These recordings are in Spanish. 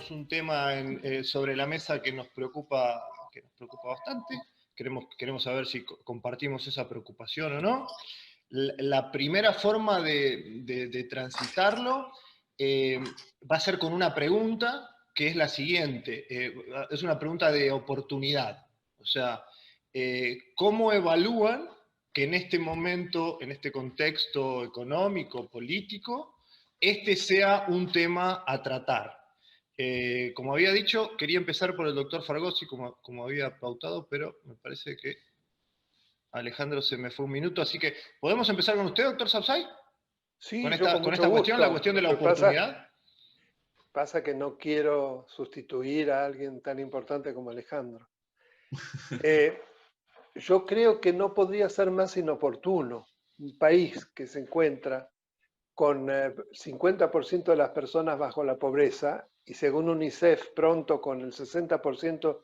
tenemos un tema sobre la mesa que nos preocupa bastante. Queremos saber si compartimos esa preocupación o no. La primera forma de transitarlo va a ser con una pregunta que es la siguiente. Es una pregunta de oportunidad. O sea, ¿cómo evalúan que en este momento, en este contexto económico, político, este sea un tema a tratar? Como había dicho, quería empezar por el doctor Fargosi, como había pautado, pero me parece que Alejandro se me fue un minuto, así que ¿podemos empezar con usted, doctor Sapsay? Sí, yo con Con mucho esta cuestión, la gusto. cuestión de la Lo que oportunidad. pasa que no quiero sustituir a alguien tan importante como Alejandro. Yo creo que no podría ser más inoportuno un país que se encuentra con 50% de las personas bajo la pobreza y según UNICEF pronto con el 60%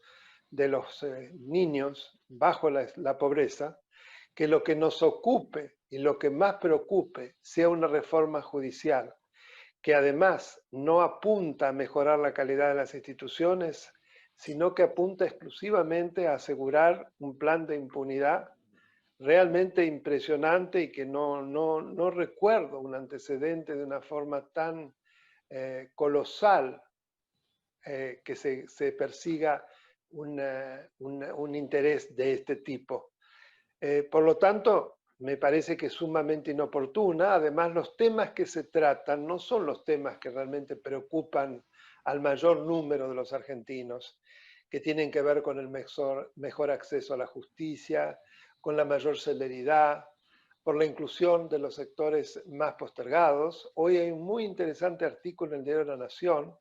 de los niños bajo la pobreza, que lo que nos ocupe y lo que más preocupe sea una reforma judicial que además no apunta a mejorar la calidad de las instituciones, sino que apunta exclusivamente a asegurar un plan de impunidad realmente impresionante y que no recuerdo un antecedente de una forma tan colosal que se persiga un interés de este tipo. Por lo tanto, me parece que es sumamente inoportuna. Además, los temas que se tratan no son los temas que realmente preocupan al mayor número de los argentinos, que tienen que ver con el mejor acceso a la justicia, con la mayor celeridad, por la inclusión de los sectores más postergados. Hoy hay un muy interesante artículo en el Diario de la Nación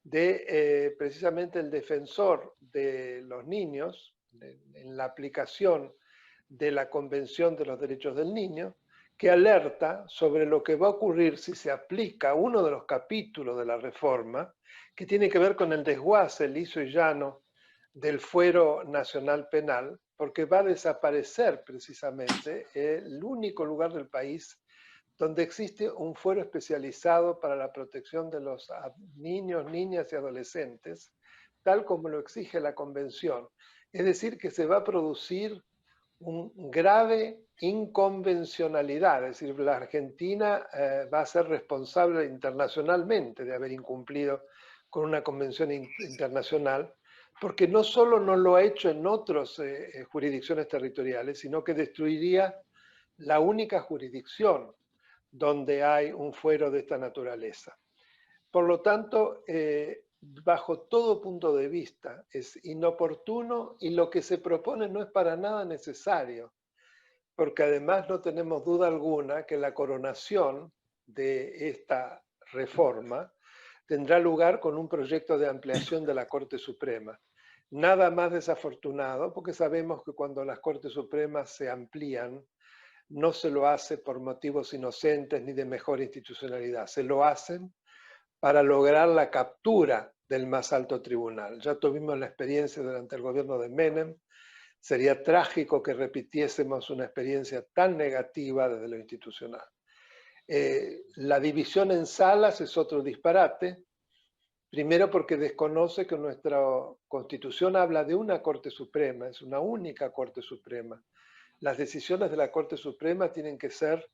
de precisamente el defensor de los niños en la aplicación de la Convención de los Derechos del Niño, que alerta sobre lo que va a ocurrir si se aplica uno de los capítulos de la reforma, que tiene que ver con el desguace liso y llano del fuero nacional penal, porque va a desaparecer precisamente el único lugar del país donde existe un fuero especializado para la protección de los niños, niñas y adolescentes, tal como lo exige la Convención. Es decir, que se va a producir un grave inconvencionalidad, es decir, la Argentina va a ser responsable internacionalmente de haber incumplido con una convención internacional, porque no solo no lo ha hecho en otras jurisdicciones territoriales, sino que destruiría la única jurisdicción donde hay un fuero de esta naturaleza. Por lo tanto, bajo todo punto de vista, es inoportuno y lo que se propone no es para nada necesario, porque además no tenemos duda alguna que la coronación de esta reforma tendrá lugar con un proyecto de ampliación de la Corte Suprema. Nada más desafortunado, porque sabemos que cuando las Cortes Supremas se amplían, no se lo hace por motivos inocentes ni de mejor institucionalidad, se lo hacen para lograr la captura del más alto tribunal. Ya tuvimos la experiencia durante el gobierno de Menem, sería trágico que repitiésemos una experiencia tan negativa desde lo institucional. La división en salas es otro disparate, primero porque desconoce que nuestra Constitución habla de una Corte Suprema, es una única Corte Suprema. Las decisiones de la Corte Suprema tienen que ser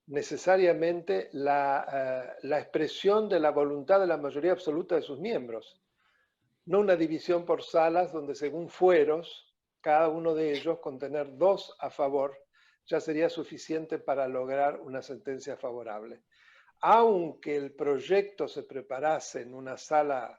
necesariamente la expresión de la voluntad de la mayoría absoluta de sus miembros, no una división por salas donde según fueros, cada uno de ellos con tener 2 a favor ya sería suficiente para lograr una sentencia favorable. Aunque el proyecto se preparase en una sala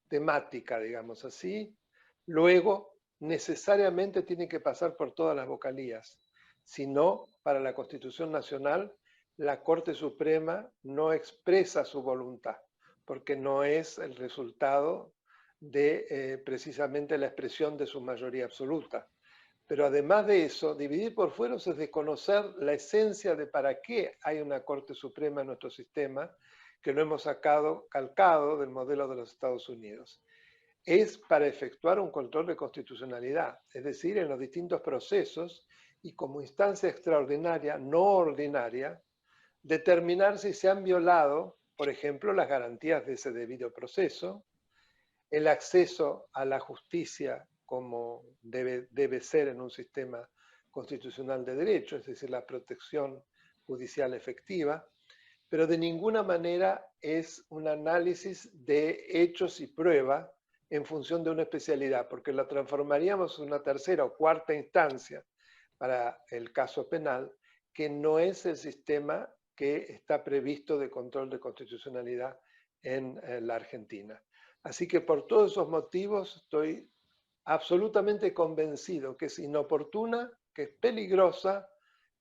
temática, digamos así, luego necesariamente tiene que pasar por todas las vocalías. Si no, para la Constitución Nacional, la Corte Suprema no expresa su voluntad, porque no es el resultado de precisamente la expresión de su mayoría absoluta. Pero además de eso, dividir por fueros es desconocer la esencia de para qué hay una Corte Suprema en nuestro sistema, que lo hemos calcado del modelo de los Estados Unidos. Es para efectuar un control de constitucionalidad, es decir, en los distintos procesos y como instancia extraordinaria, no ordinaria, determinar si se han violado, por ejemplo, las garantías de ese debido proceso, el acceso a la justicia como debe ser en un sistema constitucional de derecho, es decir, la protección judicial efectiva, pero de ninguna manera es un análisis de hechos y pruebas en función de una especialidad, porque la transformaríamos en una tercera o cuarta instancia para el caso penal, que no es el sistema que está previsto de control de constitucionalidad en la Argentina. Así que por todos esos motivos estoy absolutamente convencido que es inoportuna, que es peligrosa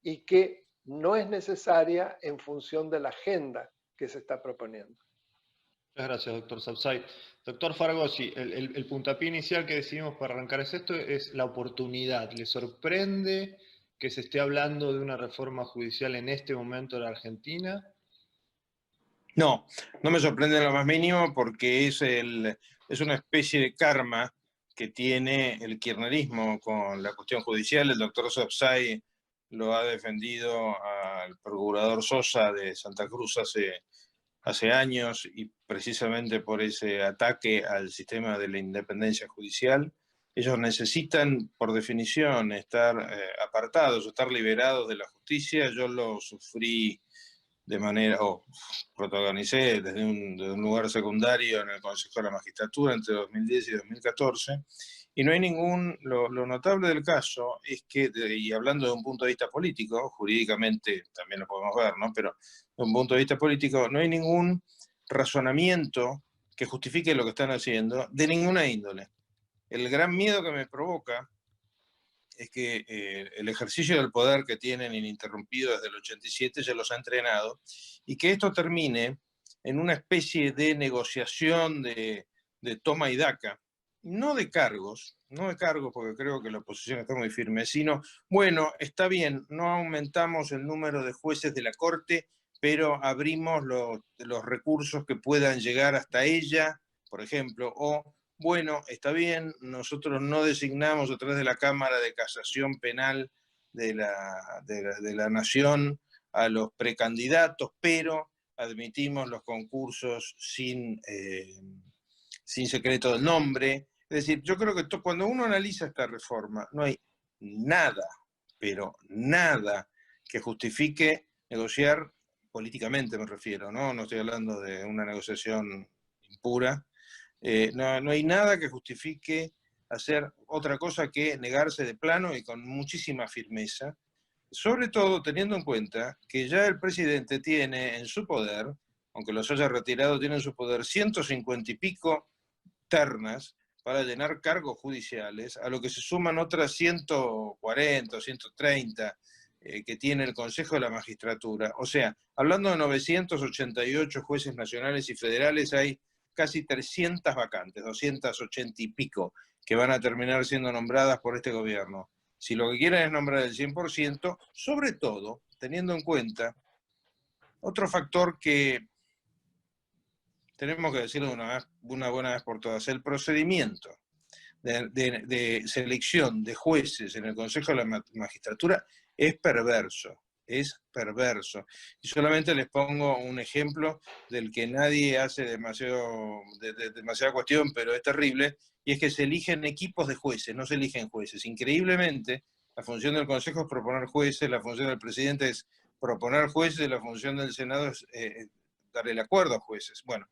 y que no es necesaria en función de la agenda que se está proponiendo. Muchas gracias, doctor Sapsay. Doctor Fargosi, el puntapié inicial que decidimos para arrancar esto es la oportunidad. ¿Le sorprende que se esté hablando de una reforma judicial en este momento en la Argentina? No, no me sorprende en lo más mínimo porque es una especie de karma que tiene el kirchnerismo con la cuestión judicial. El doctor Sapsay lo ha defendido al procurador Sosa de Santa Cruz hace años, y precisamente por ese ataque al sistema de la independencia judicial. Ellos necesitan, por definición, estar apartados, estar liberados de la justicia. Yo lo sufrí de manera, protagonicé desde un lugar secundario en el Consejo de la Magistratura entre 2010 y 2014, y no hay lo notable del caso es que, y hablando de un punto de vista político, jurídicamente también lo podemos ver, ¿no? Pero de un punto de vista político no hay ningún razonamiento que justifique lo que están haciendo de ninguna índole. El gran miedo que me provoca es que el ejercicio del poder que tienen ininterrumpido desde el 87 ya los ha entrenado, y que esto termine en una especie de negociación de toma y daca, no de cargos porque creo que la oposición está muy firme, sino, bueno, está bien, no aumentamos el número de jueces de la Corte, pero abrimos los recursos que puedan llegar hasta ella, por ejemplo, o bueno, está bien, nosotros no designamos a través de la Cámara de Casación Penal de la Nación a los precandidatos, pero admitimos los concursos sin secreto del nombre. Es decir, yo creo que cuando uno analiza esta reforma, no hay nada, pero nada que justifique negociar políticamente, me refiero, ¿no? No estoy hablando de una negociación impura. No hay nada que justifique hacer otra cosa que negarse de plano y con muchísima firmeza, sobre todo teniendo en cuenta que ya el presidente tiene en su poder, aunque los haya retirado, tiene en su poder 150 y pico ternas para llenar cargos judiciales, a lo que se suman otras 140 o 130 que tiene el Consejo de la Magistratura. O sea, hablando de 988 jueces nacionales y federales, hay casi 300 vacantes, 280 y pico, que van a terminar siendo nombradas por este gobierno. Si lo que quieren es nombrar el 100%, sobre todo teniendo en cuenta otro factor que tenemos que decirlo una buena vez por todas: el procedimiento de selección de jueces en el Consejo de la Magistratura es perverso. Y solamente les pongo un ejemplo del que nadie hace demasiada cuestión, pero es terrible, y es que se eligen equipos de jueces, no se eligen jueces. Increíblemente, la función del Consejo es proponer jueces, la función del presidente es proponer jueces, la función del Senado es dar el acuerdo a jueces. Bueno,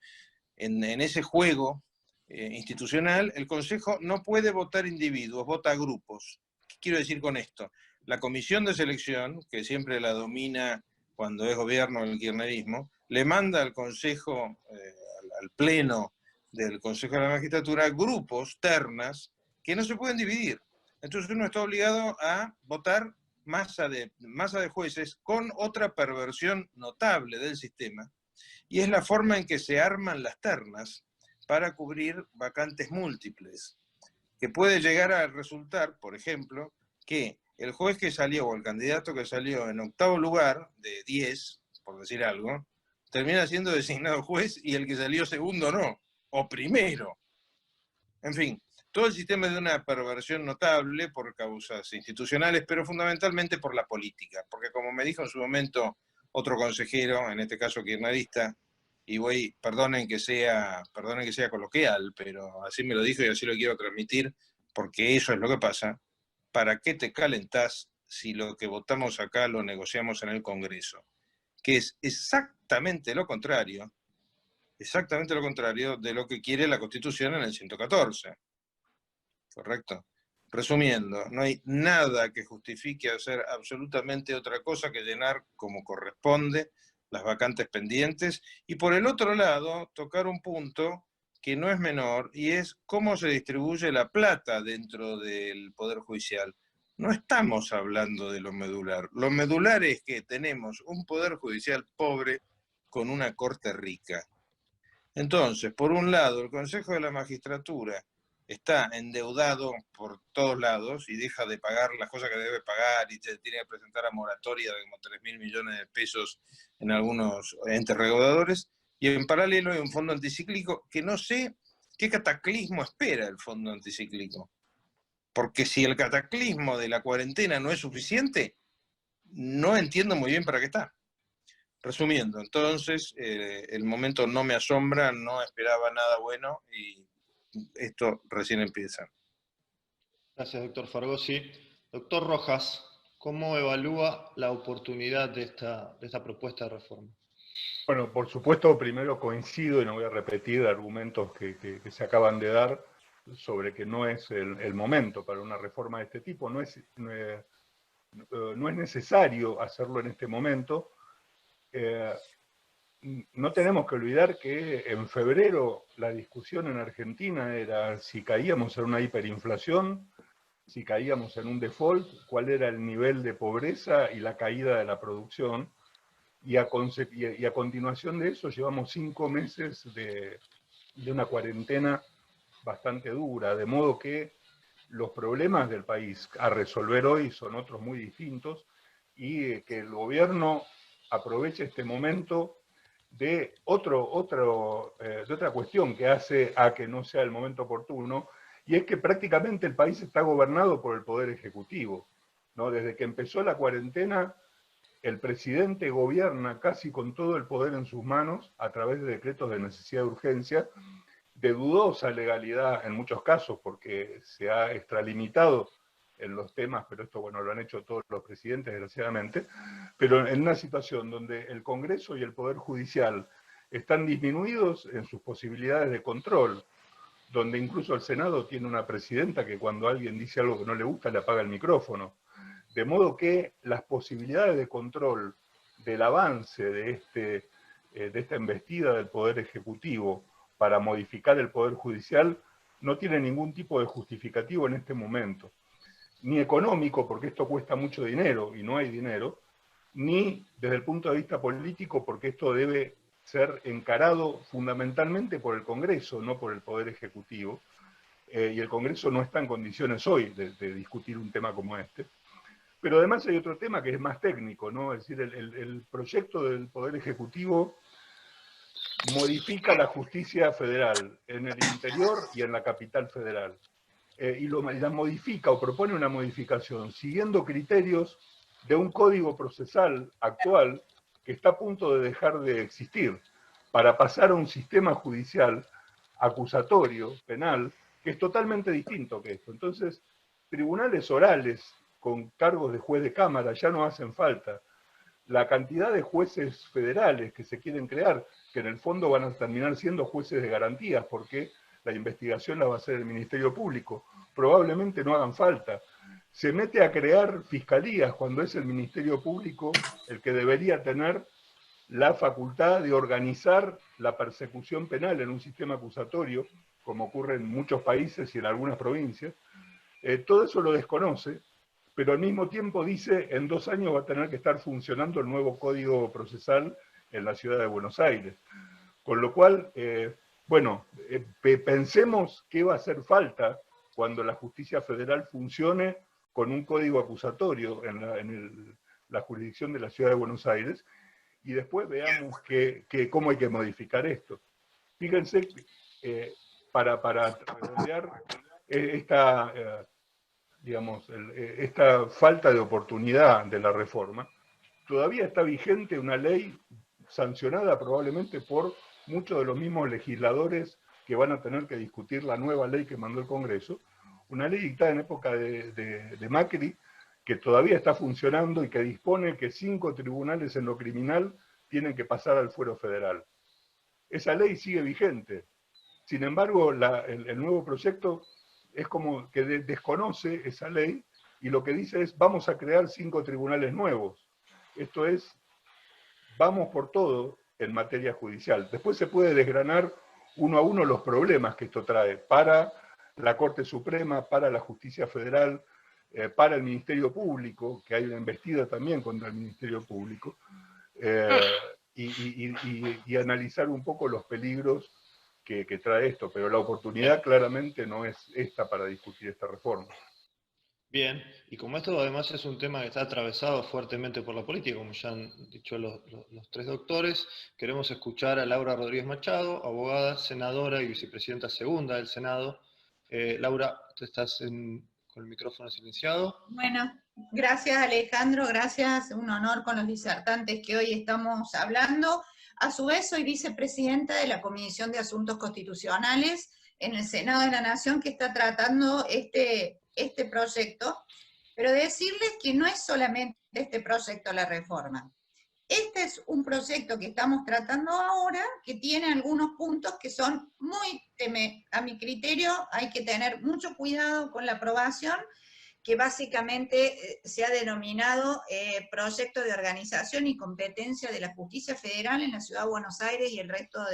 en ese juego institucional, el Consejo no puede votar individuos, vota a grupos. ¿Qué quiero decir con esto? La comisión de selección, que siempre la domina cuando es gobierno el kirchnerismo, le manda al Consejo, al Pleno del Consejo de la Magistratura, grupos, ternas, que no se pueden dividir. Entonces uno está obligado a votar masa de jueces, con otra perversión notable del sistema, y es la forma en que se arman las ternas para cubrir vacantes múltiples, que puede llegar a resultar, por ejemplo, que el juez que salió, o el candidato que salió en 8º lugar de 10, por decir algo, termina siendo designado juez, y el que salió segundo no, o primero. En fin, todo el sistema es de una perversión notable por causas institucionales, pero fundamentalmente por la política, porque como me dijo en su momento otro consejero, en este caso kirchnerista, y perdonen que sea coloquial, pero así me lo dijo y así lo quiero transmitir, porque eso es lo que pasa. ¿Para qué te calentás si lo que votamos acá lo negociamos en el Congreso? Que es exactamente lo contrario de lo que quiere la Constitución en el 114. ¿Correcto? Resumiendo, no hay nada que justifique hacer absolutamente otra cosa que llenar como corresponde las vacantes pendientes, y por el otro lado, tocar un punto que no es menor, y es cómo se distribuye la plata dentro del Poder Judicial. No estamos hablando de lo medular. Lo medular es que tenemos un Poder Judicial pobre con una Corte rica. Entonces, por un lado, el Consejo de la Magistratura está endeudado por todos lados y deja de pagar las cosas que debe pagar y tiene que presentar a moratoria de como 3.000 millones de pesos en algunos entes reguladores, y en paralelo hay un fondo anticíclico que no sé qué cataclismo espera el fondo anticíclico. Porque si el cataclismo de la cuarentena no es suficiente, no entiendo muy bien para qué está. Resumiendo, entonces, el momento no me asombra, no esperaba nada bueno y esto recién empieza. Gracias, doctor Fargosi. Doctor Rojas, ¿cómo evalúa la oportunidad de esta propuesta de reforma? Bueno, por supuesto, primero coincido, y no voy a repetir argumentos que se acaban de dar, sobre que no es el momento para una reforma de este tipo. No es necesario hacerlo en este momento. No tenemos que olvidar que en febrero la discusión en Argentina era si caíamos en una hiperinflación, si caíamos en un default, cuál era el nivel de pobreza y la caída de la producción. Y a continuación de eso llevamos 5 meses de una cuarentena bastante dura, de modo que los problemas del país a resolver hoy son otros muy distintos, y que el gobierno aproveche este momento de otra cuestión que hace a que no sea el momento oportuno, y es que prácticamente el país está gobernado por el Poder Ejecutivo, ¿no? Desde que empezó la cuarentena, el presidente gobierna casi con todo el poder en sus manos a través de decretos de necesidad de urgencia, de dudosa legalidad en muchos casos, porque se ha extralimitado en los temas, pero esto, bueno, lo han hecho todos los presidentes, desgraciadamente, pero en una situación donde el Congreso y el Poder Judicial están disminuidos en sus posibilidades de control, donde incluso el Senado tiene una presidenta que cuando alguien dice algo que no le gusta le apaga el micrófono. De modo que las posibilidades de control del avance de esta embestida del Poder Ejecutivo para modificar el Poder Judicial no tiene ningún tipo de justificativo en este momento. Ni económico, porque esto cuesta mucho dinero y no hay dinero, ni desde el punto de vista político, porque esto debe ser encarado fundamentalmente por el Congreso, no por el Poder Ejecutivo. Y el Congreso no está en condiciones hoy de discutir un tema como este. Pero además hay otro tema que es más técnico, ¿no? Es decir, el proyecto del Poder Ejecutivo modifica la justicia federal en el interior y en la capital federal. Y la modifica o propone una modificación siguiendo criterios de un código procesal actual que está a punto de dejar de existir, para pasar a un sistema judicial acusatorio, penal, que es totalmente distinto que esto. Entonces, tribunales orales con cargos de juez de cámara ya no hacen falta. La cantidad de jueces federales que se quieren crear, que en el fondo van a terminar siendo jueces de garantías, porque la investigación la va a hacer el Ministerio Público, probablemente no hagan falta. Se mete a crear fiscalías cuando es el Ministerio Público el que debería tener la facultad de organizar la persecución penal en un sistema acusatorio, como ocurre en muchos países y en algunas provincias. Todo eso lo desconoce, pero al mismo tiempo dice, en 2 años va a tener que estar funcionando el nuevo Código Procesal en la ciudad de Buenos Aires. Con lo cual, pensemos qué va a hacer falta cuando la justicia federal funcione con un código acusatorio en la jurisdicción de la ciudad de Buenos Aires, y después veamos cómo hay que modificar esto. Fíjense, para redondear esta falta de oportunidad de la reforma, todavía está vigente una ley sancionada probablemente por muchos de los mismos legisladores que van a tener que discutir la nueva ley que mandó el Congreso, una ley dictada en época de Macri, que todavía está funcionando y que dispone que 5 tribunales en lo criminal tienen que pasar al fuero federal. Esa ley sigue vigente. Sin embargo, el nuevo proyecto es como que desconoce esa ley y lo que dice es, vamos a crear 5 tribunales nuevos. Esto es, vamos por todo en materia judicial. Después se puede desgranar uno a uno los problemas que esto trae para la Corte Suprema, para la Justicia Federal, para el Ministerio Público, que hay una embestida también contra el Ministerio Público, y analizar un poco los peligros que trae esto, pero la oportunidad claramente no es esta para discutir esta reforma. Bien, y como esto además es un tema que está atravesado fuertemente por la política, como ya han dicho los 3 doctores, queremos escuchar a Laura Rodríguez Machado, abogada, senadora y vicepresidenta segunda del Senado. Laura, tú estás con el micrófono silenciado. Bueno, gracias Alejandro, gracias, un honor con los disertantes que hoy estamos hablando. A su vez soy vicepresidenta de la Comisión de Asuntos Constitucionales en el Senado de la Nación que está tratando este proyecto, pero decirles que no es solamente este proyecto la reforma. Este es un proyecto que estamos tratando ahora, que tiene algunos puntos que son muy, a mi criterio, hay que tener mucho cuidado con la aprobación, que básicamente se ha denominado Proyecto de Organización y Competencia de la Justicia Federal en la Ciudad de Buenos Aires y el resto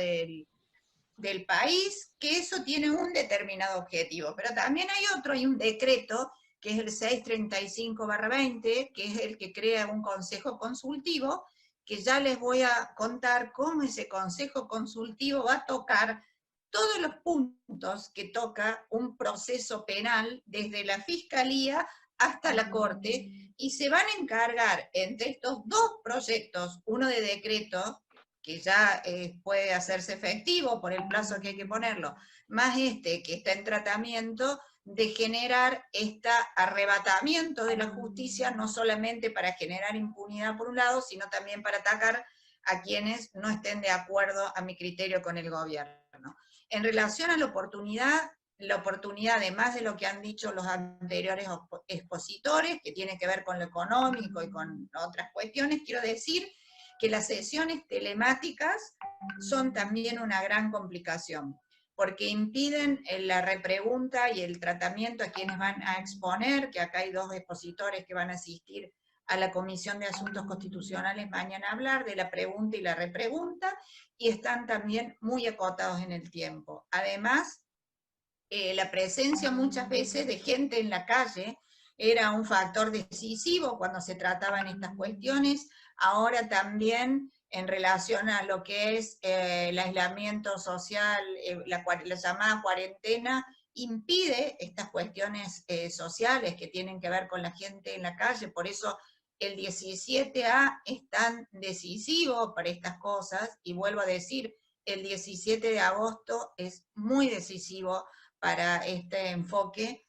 del país, que eso tiene un determinado objetivo, pero también hay un decreto, que es el 635/20, que es el que crea un consejo consultivo, que ya les voy a contar cómo ese consejo consultivo va a tocar todos los puntos que toca un proceso penal, desde la Fiscalía hasta la Corte, y se van a encargar entre estos 2 proyectos, uno de decreto, que ya puede hacerse efectivo por el plazo que hay que ponerlo, más este que está en tratamiento, de generar este arrebatamiento de la justicia, no solamente para generar impunidad por un lado, sino también para atacar a quienes no estén de acuerdo, a mi criterio, con el gobierno. En relación a la oportunidad, además de lo que han dicho los anteriores expositores, que tiene que ver con lo económico y con otras cuestiones, quiero decir que las sesiones telemáticas son también una gran complicación, porque impiden la repregunta y el tratamiento a quienes van a exponer, que acá hay 2 expositores que van a asistir a la Comisión de Asuntos Constitucionales mañana a hablar de la pregunta y la repregunta, y están también muy acotados en el tiempo. Además, la presencia muchas veces de gente en la calle era un factor decisivo cuando se trataban estas cuestiones. Ahora también, en relación a lo que es el aislamiento social, la llamada cuarentena, impide estas cuestiones sociales que tienen que ver con la gente en la calle. Por eso el 17A es tan decisivo para estas cosas, y vuelvo a decir, el 17 de agosto es muy decisivo para este enfoque.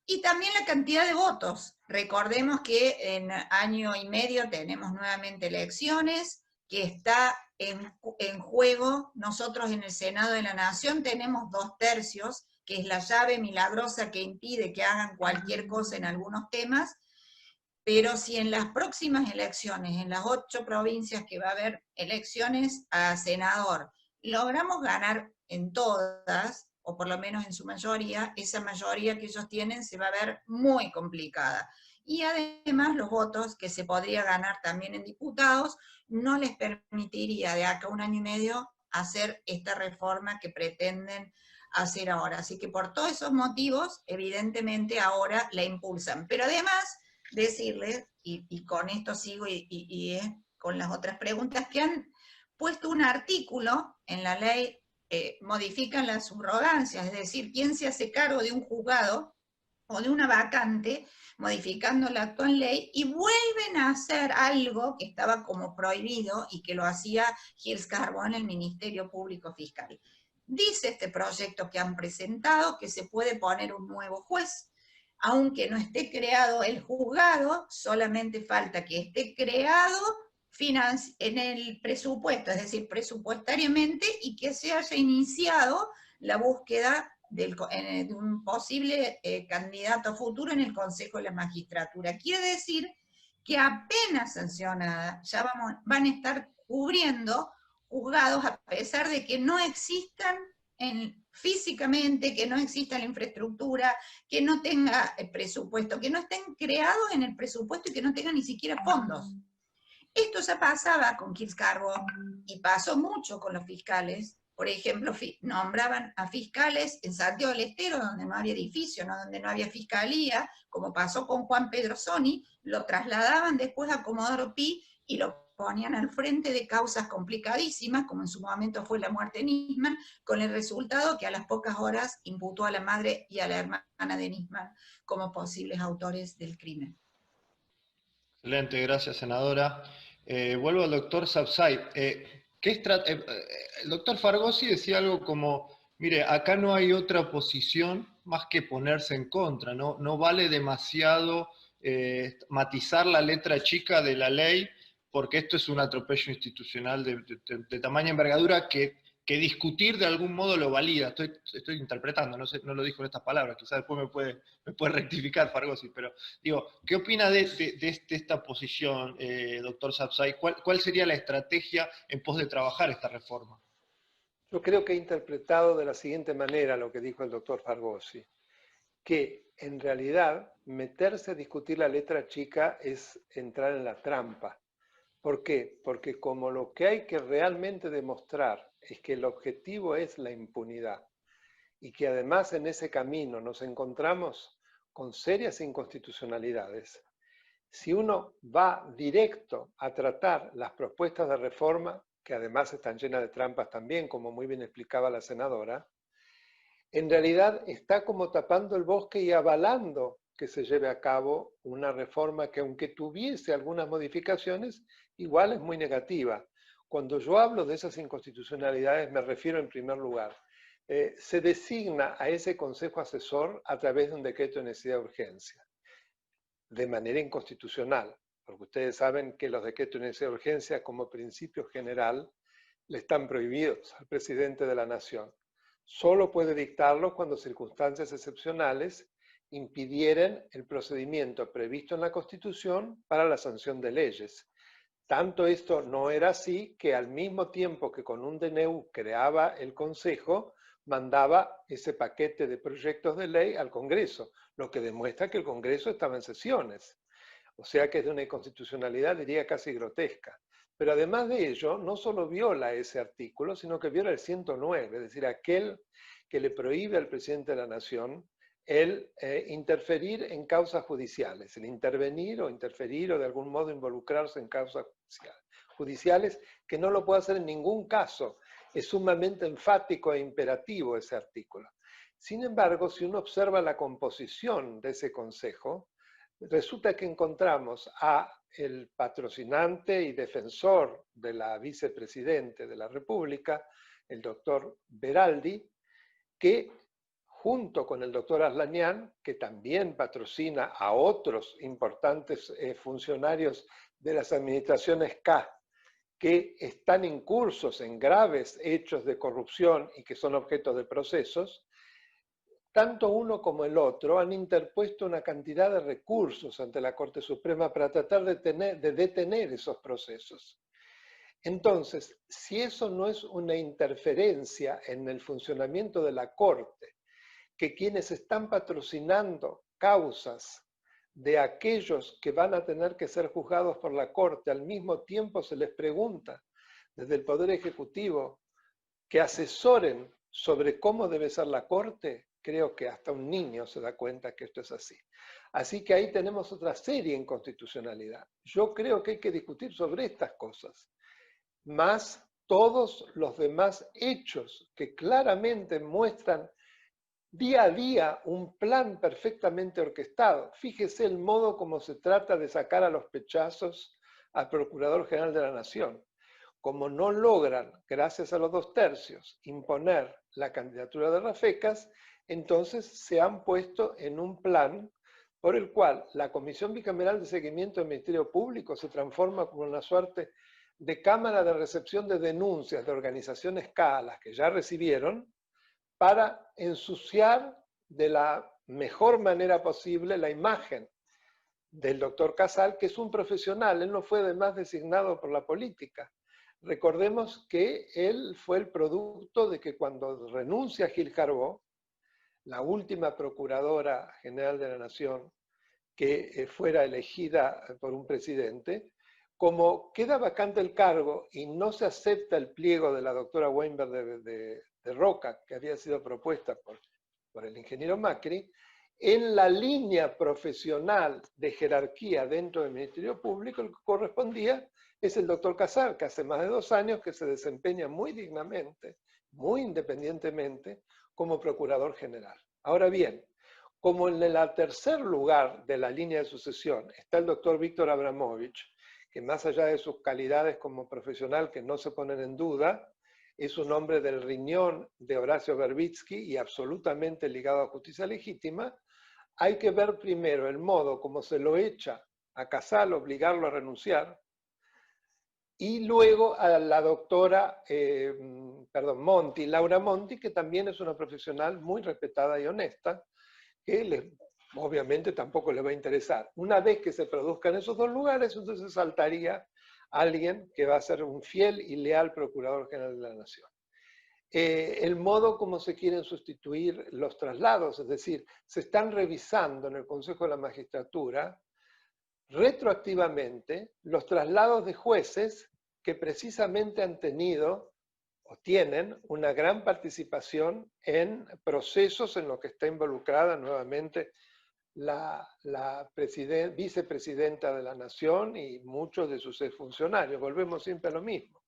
Y también la cantidad de votos. Recordemos que en año y medio tenemos nuevamente elecciones, que está en juego. Nosotros en el Senado de la Nación tenemos 2/3, que es la llave milagrosa que impide que hagan cualquier cosa en algunos temas, pero si en las próximas elecciones, en las 8 provincias que va a haber elecciones a senador, logramos ganar en todas, o por lo menos en su mayoría, esa mayoría que ellos tienen se va a ver muy complicada. Y además los votos que se podría ganar también en diputados no les permitiría de acá a 1 año y medio hacer esta reforma que pretenden hacer ahora. Así que por todos esos motivos, evidentemente ahora la impulsan. Pero además, decirles, y con esto sigo con las otras preguntas, que han puesto un artículo en la ley, modifican la subrogancia, es decir, quién se hace cargo de un juzgado o de una vacante, modificando la actual ley, y vuelven a hacer algo que estaba como prohibido y que lo hacía Gils Carbón, el Ministerio Público Fiscal. Dice este proyecto que han presentado que se puede poner un nuevo juez, aunque no esté creado el juzgado, solamente falta que esté creado en el presupuesto, es decir, presupuestariamente, y que se haya iniciado la búsqueda de un posible candidato futuro en el Consejo de la Magistratura. Quiere decir que apenas sancionada ya van a estar cubriendo juzgados a pesar de que no existan físicamente, que no exista la infraestructura, que no tenga presupuesto, que no estén creados en el presupuesto y que no tengan ni siquiera fondos. Esto ya pasaba con Quilmes Carbó y pasó mucho con los fiscales. Por ejemplo, nombraban a fiscales en Santiago del Estero, donde no había edificio, ¿no? Donde no había fiscalía, como pasó con Juan Pedrosoni, lo trasladaban después a Comodoro Pi y lo ponían al frente de causas complicadísimas, como en su momento fue la muerte de Nisman, con el resultado que a las pocas horas imputó a la madre y a la hermana de Nisman como posibles autores del crimen. Excelente, gracias, senadora. Vuelvo al doctor Sabzai. El doctor Fargosi decía algo como, mire, acá no hay otra posición más que ponerse en contra, no vale demasiado matizar la letra chica de la ley, porque esto es un atropello institucional de tamaña envergadura que discutir de algún modo lo valida. Estoy interpretando, no sé, no lo dijo en estas palabras, quizás después me puede rectificar Fargosi, pero digo, ¿qué opina de esta posición, doctor Sabzai? ¿Cuál sería la estrategia en pos de trabajar esta reforma? Yo creo que he interpretado de la siguiente manera lo que dijo el doctor Fargosi, que en realidad meterse a discutir la letra chica es entrar en la trampa. ¿Por qué? Porque como lo que hay que realmente demostrar es que el objetivo es la impunidad y que además en ese camino nos encontramos con serias inconstitucionalidades, si uno va directo a tratar las propuestas de reforma, que además están llenas de trampas también, como muy bien explicaba la senadora, en realidad está como tapando el bosque y avalando que se lleve a cabo una reforma que, aunque tuviese algunas modificaciones, igual es muy negativa. Cuando yo hablo de esas inconstitucionalidades me refiero en primer lugar, se designa a ese consejo asesor a través de un decreto de necesidad de urgencia, de manera inconstitucional, porque ustedes saben que los decretos de necesidad de urgencia como principio general le están prohibidos al presidente de la nación. Solo puede dictarlos cuando circunstancias excepcionales impidieren el procedimiento previsto en la Constitución para la sanción de leyes. Tanto esto no era así que al mismo tiempo que con un DNU creaba el Consejo, mandaba ese paquete de proyectos de ley al Congreso, lo que demuestra que el Congreso estaba en sesiones. O sea que es de una inconstitucionalidad, diría, casi grotesca. Pero además de ello, no solo viola ese artículo, sino que viola el 109, es decir, aquel que le prohíbe al presidente de la Nación el interferir en causas judiciales, el intervenir o interferir o de algún modo involucrarse en causas judiciales, que no lo puede hacer en ningún caso. Es sumamente enfático e imperativo ese artículo. Sin embargo, si uno observa la composición de ese consejo, resulta que encontramos a el patrocinante y defensor de la vicepresidente de la República, el doctor Beraldi, que junto con el doctor Aslanian, que también patrocina a otros importantes funcionarios de las administraciones K, que están incursos en graves hechos de corrupción y que son objeto de procesos, tanto uno como el otro han interpuesto una cantidad de recursos ante la Corte Suprema para tratar de detener esos procesos. Entonces, si eso no es una interferencia en el funcionamiento de la Corte, que quienes están patrocinando causas de aquellos que van a tener que ser juzgados por la Corte, al mismo tiempo se les pregunta desde el Poder Ejecutivo que asesoren sobre cómo debe ser la Corte, creo que hasta un niño se da cuenta que esto es así. Así que ahí tenemos otra seria inconstitucionalidad. Yo creo que hay que discutir sobre estas cosas, más todos los demás hechos que claramente muestran día a día un plan perfectamente orquestado. Fíjese el modo como se trata de sacar a los pechazos al Procurador General de la Nación. Como no logran, gracias a los 2/3, imponer la candidatura de Rafecas, entonces se han puesto en un plan por el cual la Comisión Bicameral de Seguimiento del Ministerio Público se transforma como una suerte de cámara de recepción de denuncias de organizaciones CAA que ya recibieron, para ensuciar de la mejor manera posible la imagen del doctor Casal, que es un profesional. Él no fue además designado por la política. Recordemos que él fue el producto de que cuando renuncia Gil Carbó, la última procuradora general de la Nación que fuera elegida por un presidente, como queda vacante el cargo y no se acepta el pliego de la doctora Weinberg de Roca, que había sido propuesta por el ingeniero Macri, en la línea profesional de jerarquía dentro del Ministerio Público, el que correspondía es el doctor Casal, que hace más de 2 años que se desempeña muy dignamente, muy independientemente, como procurador general. Ahora bien, como en el tercer lugar de la línea de sucesión está el doctor Víctor Abramovich, que más allá de sus calidades como profesional que no se ponen en duda, es un hombre del riñón de Horacio Verbitsky y absolutamente ligado a justicia legítima, hay que ver primero el modo como se lo echa a Casal, obligarlo a renunciar, y luego a la doctora Monti, Laura Monti, que también es una profesional muy respetada y honesta, que obviamente tampoco le va a interesar. Una vez que se produzcan esos 2 lugares, entonces saltaría alguien que va a ser un fiel y leal Procurador General de la Nación. El modo como se quieren sustituir los traslados, es decir, se están revisando en el Consejo de la Magistratura retroactivamente los traslados de jueces que precisamente han tenido o tienen una gran participación en procesos en los que está involucrada nuevamente la vicepresidenta de la Nación y muchos de sus exfuncionarios. Volvemos siempre a lo mismo.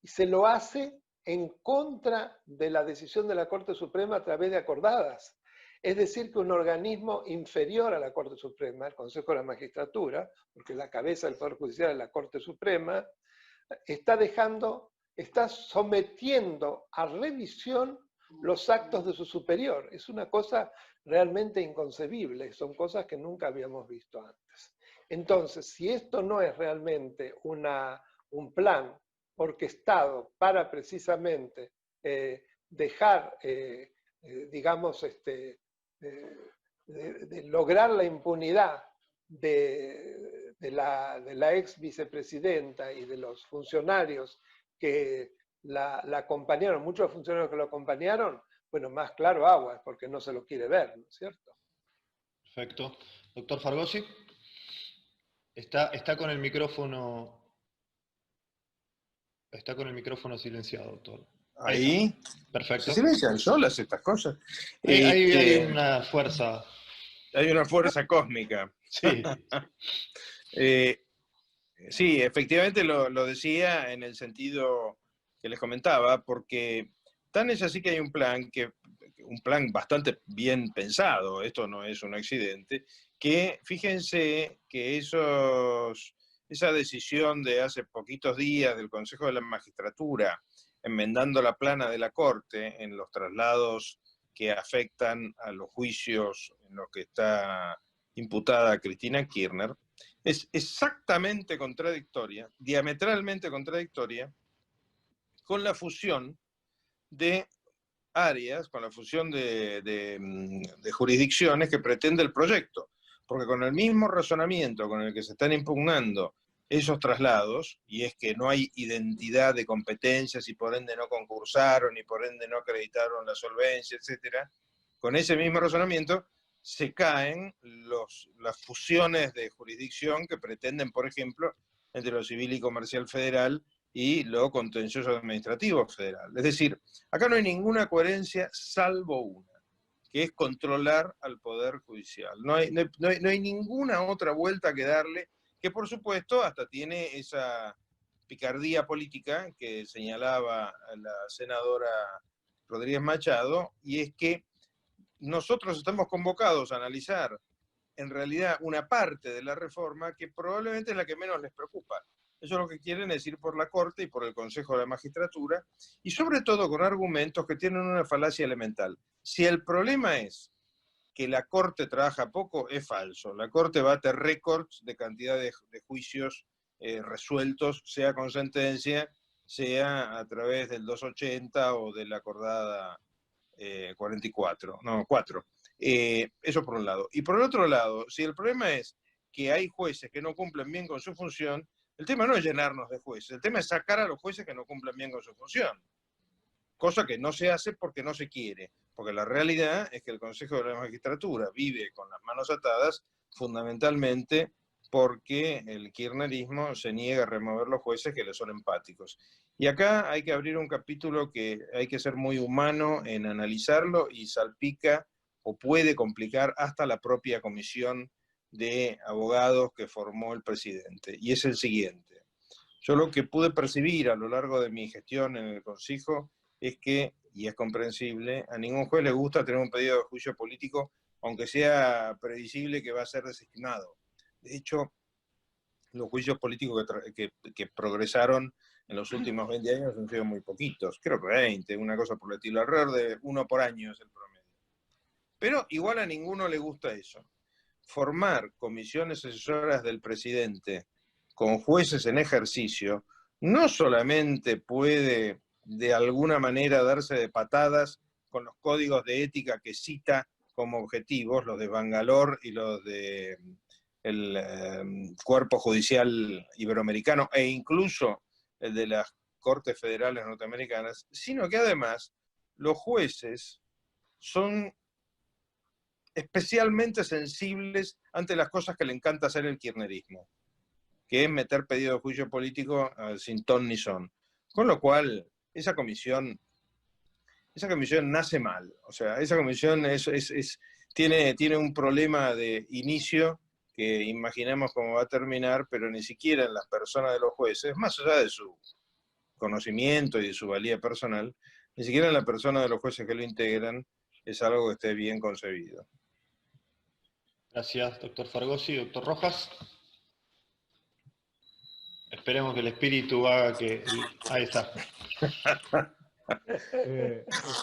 Y se lo hace en contra de la decisión de la Corte Suprema a través de acordadas. Es decir, que un organismo inferior a la Corte Suprema, el Consejo de la Magistratura, porque la cabeza del Poder Judicial es la Corte Suprema, está sometiendo a revisión los actos de su superior. Es una cosa realmente inconcebible, son cosas que nunca habíamos visto antes. Entonces, si esto no es realmente un plan orquestado para precisamente dejar, digamos, de lograr la impunidad de la ex vicepresidenta y de los funcionarios que la acompañaron, muchos funcionarios que lo acompañaron, bueno, más claro agua, es porque no se lo quiere ver, ¿no es cierto? Perfecto. Doctor Fargosi, está con el micrófono silenciado, doctor. Ahí. Perfecto. Se silencian solas estas cosas. Hay una fuerza. Hay una fuerza cósmica. Sí. Sí, efectivamente lo decía en el sentido que les comentaba, porque tan es así que hay un plan bastante bien pensado, esto no es un accidente, que fíjense que esa decisión de hace poquitos días del Consejo de la Magistratura, enmendando la plana de la Corte en los traslados que afectan a los juicios en los que está imputada Cristina Kirchner, es exactamente contradictoria, diametralmente contradictoria, con la fusión de áreas, con la fusión de jurisdicciones que pretende el proyecto. Porque con el mismo razonamiento con el que se están impugnando esos traslados, y es que no hay identidad de competencias y por ende no concursaron y por ende no acreditaron la solvencia, etc., con ese mismo razonamiento se caen las fusiones de jurisdicción que pretenden, por ejemplo, entre lo civil y comercial federal y lo contencioso administrativo federal. Es decir, acá no hay ninguna coherencia salvo una, que es controlar al Poder Judicial. No hay ninguna otra vuelta que darle, que por supuesto hasta tiene esa picardía política que señalaba la senadora Rodríguez Machado, y es que nosotros estamos convocados a analizar en realidad una parte de la reforma que probablemente es la que menos les preocupa. Eso es lo que quieren decir por la Corte y por el Consejo de la Magistratura, y sobre todo con argumentos que tienen una falacia elemental. Si el problema es que la Corte trabaja poco es falso. La Corte bate récords de cantidad de juicios resueltos, sea con sentencia, sea a través del 280 o de la acordada 44, no, 4. Eso por un lado. Y por el otro lado, si el problema es que hay jueces que no cumplen bien con su función, el tema no es llenarnos de jueces, el tema es sacar a los jueces que no cumplen bien con su función. Cosa que no se hace porque no se quiere, porque la realidad es que el Consejo de la Magistratura vive con las manos atadas fundamentalmente porque el kirchnerismo se niega a remover los jueces que le son empáticos. Y acá hay que abrir un capítulo que hay que ser muy humano en analizarlo y salpica o puede complicar hasta la propia comisión de abogados que formó el presidente. Y es el siguiente. Yo lo que pude percibir a lo largo de mi gestión en el Consejo es que, y es comprensible, a ningún juez le gusta tener un pedido de juicio político, aunque sea previsible que va a ser desestimado. De hecho, los juicios políticos que progresaron en los últimos 20 años han sido muy poquitos, creo que 20, una cosa por el estilo, alrededor de 1 por año es el promedio. Pero igual a ninguno le gusta eso. Formar comisiones asesoras del presidente con jueces en ejercicio no solamente puede de alguna manera darse de patadas con los códigos de ética que cita como objetivos, los de Bangalore y los de el Cuerpo Judicial Iberoamericano e incluso el de las Cortes Federales Norteamericanas, sino que además los jueces son especialmente sensibles ante las cosas que le encanta hacer el kirchnerismo, que es meter pedido de juicio político sin ton ni son. Con lo cual, esa comisión nace mal. O sea, esa comisión tiene un problema de inicio que imaginemos cómo va a terminar, pero ni siquiera en las personas de los jueces, más allá de su conocimiento y de su valía personal, ni siquiera en la persona de los jueces que lo integran es algo que esté bien concebido. Gracias, doctor Fargosi. Doctor Rojas. Esperemos que el espíritu haga que... Ahí está.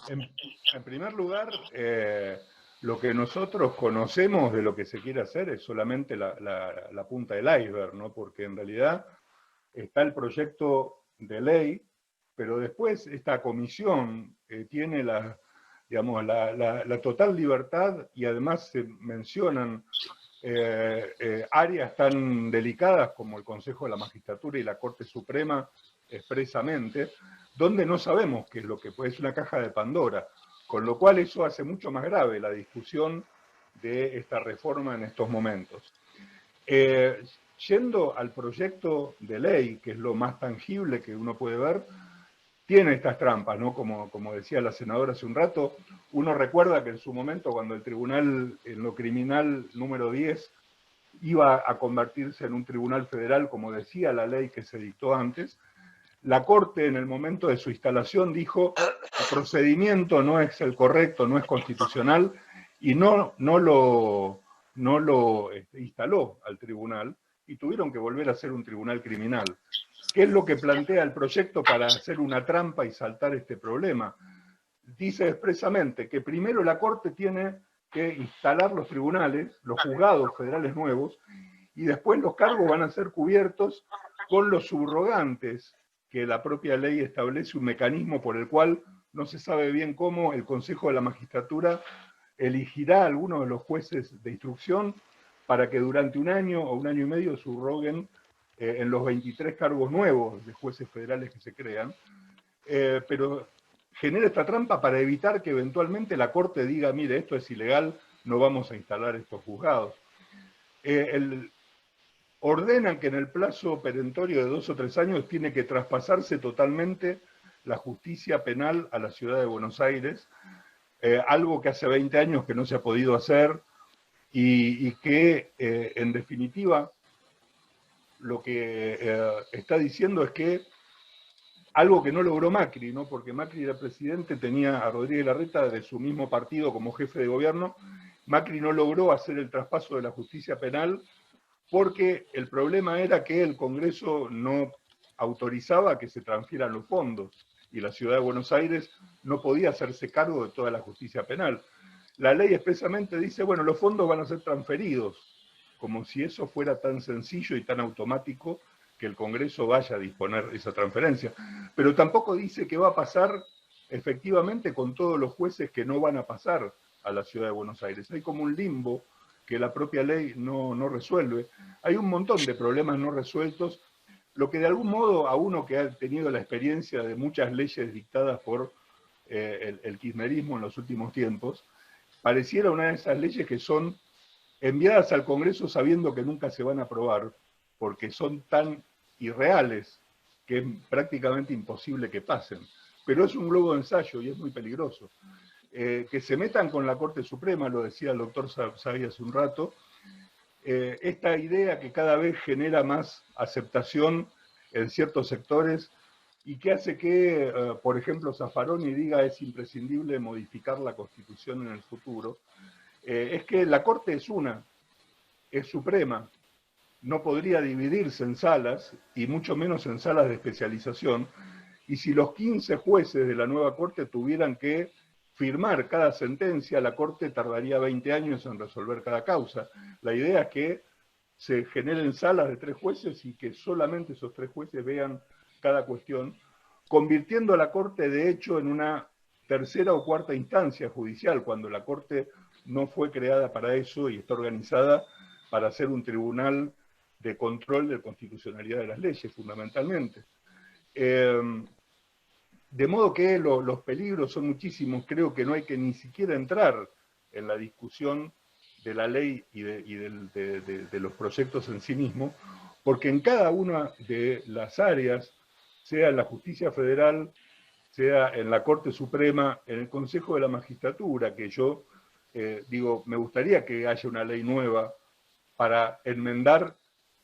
En primer lugar, lo que nosotros conocemos de lo que se quiere hacer es solamente la punta del iceberg, ¿no? Porque en realidad está el proyecto de ley, pero después esta comisión tiene la total libertad y además se mencionan áreas tan delicadas como el Consejo de la Magistratura y la Corte Suprema expresamente, donde no sabemos qué es lo que puede, es una caja de Pandora, con lo cual eso hace mucho más grave la discusión de esta reforma en estos momentos. Yendo al proyecto de ley, que es lo más tangible que uno puede ver, tiene estas trampas, ¿no? Como decía la senadora hace un rato, uno recuerda que en su momento cuando el tribunal en lo criminal número 10 iba a convertirse en un tribunal federal, como decía la ley que se dictó antes, la Corte en el momento de su instalación dijo el procedimiento no es el correcto, no es constitucional, y no lo instaló al tribunal, y tuvieron que volver a ser un tribunal criminal. ¿Qué es lo que plantea el proyecto para hacer una trampa y saltar este problema? Dice expresamente que primero la Corte tiene que instalar los tribunales, los juzgados federales nuevos, y después los cargos van a ser cubiertos con los subrogantes, que la propia ley establece un mecanismo por el cual no se sabe bien cómo el Consejo de la Magistratura elegirá a algunos de los jueces de instrucción para que durante 1 año o 1 año y medio subroguen en los 23 cargos nuevos de jueces federales que se crean, pero genera esta trampa para evitar que eventualmente la Corte diga, mire, esto es ilegal, no vamos a instalar estos juzgados. Ordenan que en el plazo perentorio de 2 o 3 años tiene que traspasarse totalmente la justicia penal a la ciudad de Buenos Aires, algo que hace 20 años que no se ha podido hacer y que en definitiva lo que está diciendo es que algo que no logró Macri, ¿no? Porque Macri era presidente, tenía a Rodríguez Larreta de su mismo partido como jefe de gobierno. Macri no logró hacer el traspaso de la justicia penal porque el problema era que el Congreso no autorizaba que se transfieran los fondos y la ciudad de Buenos Aires no podía hacerse cargo de toda la justicia penal. la ley expresamente dice, bueno, los fondos van a ser transferidos, como si eso fuera tan sencillo y tan automático que el Congreso vaya a disponer esa transferencia. Pero tampoco dice qué va a pasar efectivamente con todos los jueces que no van a pasar a la Ciudad de Buenos Aires. Hay como un limbo que la propia ley no resuelve. Hay un montón de problemas no resueltos, lo que de algún modo a uno que ha tenido la experiencia de muchas leyes dictadas por el kirchnerismo en los últimos tiempos, pareciera una de esas leyes que son enviadas al Congreso sabiendo que nunca se van a aprobar, porque son tan irreales que es prácticamente imposible que pasen. Pero es un globo de ensayo y es muy peligroso. Que se metan con la Corte Suprema, lo decía el doctor Sabay hace un rato, esta idea que cada vez genera más aceptación en ciertos sectores y que hace que, por ejemplo, Zaffaroni diga es imprescindible modificar la Constitución en el futuro, es que la Corte es suprema, no podría dividirse en salas, y mucho menos en salas de especialización, y si los 15 jueces de la nueva Corte tuvieran que firmar cada sentencia, la Corte tardaría 20 años en resolver cada causa. La idea es que se generen salas de 3 jueces y que solamente esos 3 jueces vean cada cuestión, convirtiendo a la Corte de hecho en una tercera o cuarta instancia judicial, cuando la Corte no fue creada para eso y está organizada para ser un tribunal de control de constitucionalidad de las leyes, fundamentalmente. De modo que los peligros son muchísimos, creo que no hay que ni siquiera entrar en la discusión de la ley y de los proyectos en sí mismos, porque en cada una de las áreas, sea en la justicia federal, sea en la Corte Suprema, en el Consejo de la Magistratura, que yo digo, me gustaría que haya una ley nueva para enmendar